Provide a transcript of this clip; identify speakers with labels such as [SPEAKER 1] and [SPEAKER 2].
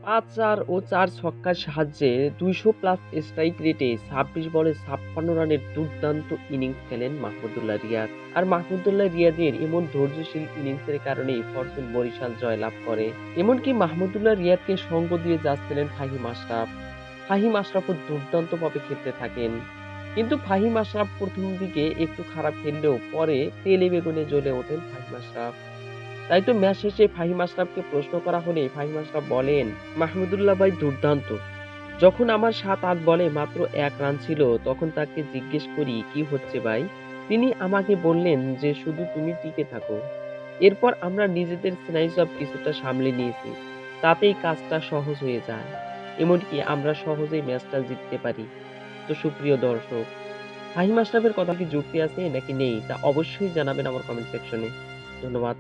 [SPEAKER 1] ৫-৪ ও ৪ ছক্কার সাহায্যে ২০০ plus strike রেটে ২৬ বলে ৫৬ রানের দুর্দান্ত ইনিংস খেলেন মাহমুদুল্লাহ রিয়াদ। আর মাহমুদুল্লাহ রিয়াদের এমন ধৈর্যশীল ইনিংসের কারণেই ফরচুন বরিশাল জয়লাভ করে। এমনকি মাহমুদুল্লাহ রিয়াদকে সঙ্গ দিয়ে যাচ্ছিলেন ফাহিম আশরাফ। ফাহিম আশরাফও দুর্দান্তভাবে খেলতে থাকেন। কিন্তু ফাহিম আশরাফ ১ম দিকে একটু খারাপ খেললেও পরে তেলে বেগুনে জ্বলে ওঠেন ফাহিম আশরাফ। তাই তো ম্যাচ শেষে ফাহিম আশরাফকে প্রশ্ন করা হলে ফাহিম আশরাফ বলেন, "মাহমুদুল্লাহ ভাই দুর্দান্ত। যখন আমার ৭-৮ বলে মাত্র ১ রান ছিল তখন তাকে জিজ্ঞেস করি, 'কি হচ্ছে ভাই?' তিনি আমাকে বললেন যে, 'শুধু তুমি টিকে থাকো।' এরপর আমরা নিজেদের স্নায়ুচাপ কিছুটা সামলে নিয়েছি। তাতেই কাজটা সহজ হয়ে যায়। এমনকি আমরা সহজেই ম্যাচটা জিততে পারি।" তো সুপ্রিয় দর্শক, ফাহিম আশরাফের কথা কি যুক্তি আছে নাকি নেই তা অবশ্যই জানাবেন আমার কমেন্ট সেকশনে। ধন্যবাদ।